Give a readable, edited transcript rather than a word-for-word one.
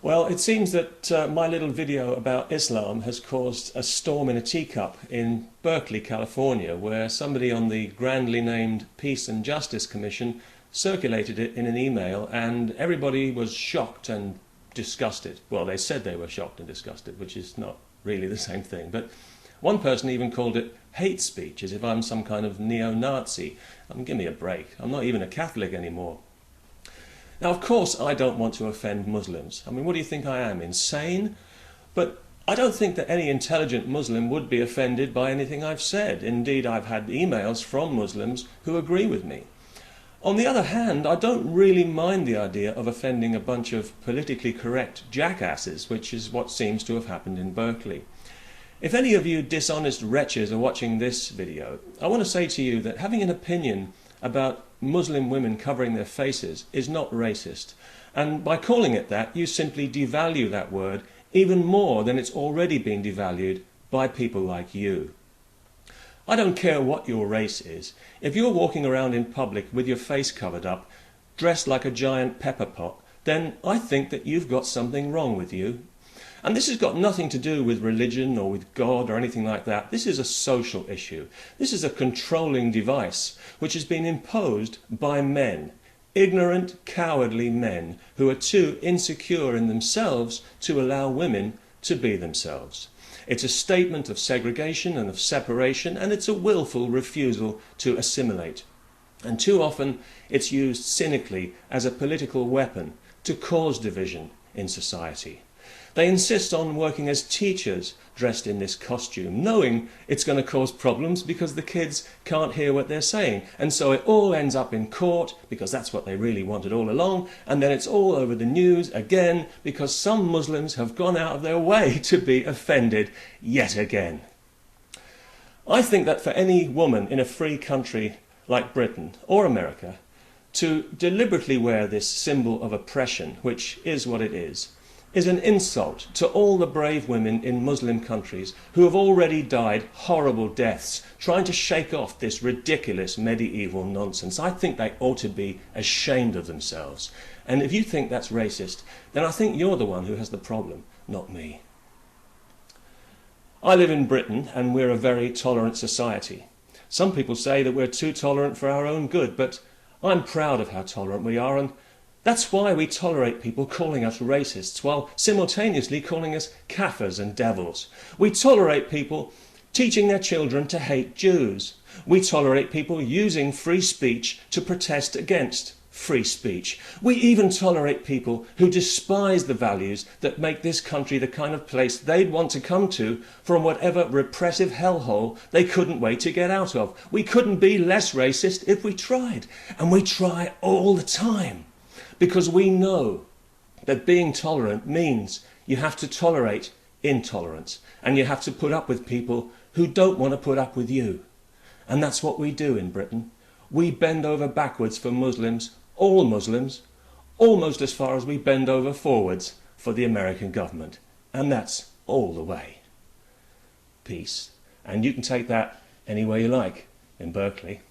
Well, it seems that my little video about Islam has caused a storm in a teacup in Berkeley, California, where somebody on the grandly named Peace and Justice Commission circulated it in an email, and everybody was shocked and disgusted. Well, they said they were shocked and disgusted, which is not really the same thing. But one person even called it hate speech, as if I'm some kind of neo-Nazi. Give me a break. I'm not even a Catholic anymore. Now, of course, I don't want to offend Muslims. What do you think I am, insane? But I don't think that any intelligent Muslim would be offended by anything I've said. Indeed, I've had emails from Muslims who agree with me. On the other hand, I don't really mind the idea of offending a bunch of politically correct jackasses, which is what seems to have happened in Berkeley. If any of you dishonest wretches are watching this video, I want to say to you that having an opinion about Muslim women covering their faces is not racist, and by calling it that you simply devalue that word even more than it's already been devalued by people like you. I don't care what your race is. If you're walking around in public with your face covered up, dressed like a giant pepper pot, then I think that you've got something wrong with you. And this has got nothing to do with religion or with God or anything like that. This is a social issue. This is a controlling device which has been imposed by men, ignorant, cowardly men who are too insecure in themselves to allow women to be themselves. It's a statement of segregation and of separation, and it's a willful refusal to assimilate. And too often it's used cynically as a political weapon to cause division in society. They insist on working as teachers dressed in this costume, knowing it's going to cause problems because the kids can't hear what they're saying. And so it all ends up in court, because that's what they really wanted all along, and then it's all over the news again because some Muslims have gone out of their way to be offended yet again. I think that for any woman in a free country like Britain or America to deliberately wear this symbol of oppression, which is what it is an insult to all the brave women in Muslim countries who have already died horrible deaths trying to shake off this ridiculous medieval nonsense. I think they ought to be ashamed of themselves. And if you think that's racist, then I think you're the one who has the problem, not me. I live in Britain, and we're a very tolerant society. Some people say that we're too tolerant for our own good, but I'm proud of how tolerant we are, and that's why we tolerate people calling us racists while simultaneously calling us kafirs and devils. We tolerate people teaching their children to hate Jews. We tolerate people using free speech to protest against free speech. We even tolerate people who despise the values that make this country the kind of place they'd want to come to from whatever repressive hellhole they couldn't wait to get out of. We couldn't be less racist if we tried, and we try all the time. Because we know that being tolerant means you have to tolerate intolerance, and you have to put up with people who don't want to put up with you. And that's what we do in Britain. We bend over backwards for Muslims, all Muslims, almost as far as we bend over forwards for the American government. And that's all the way. Peace. And you can take that any way you like in Berkeley.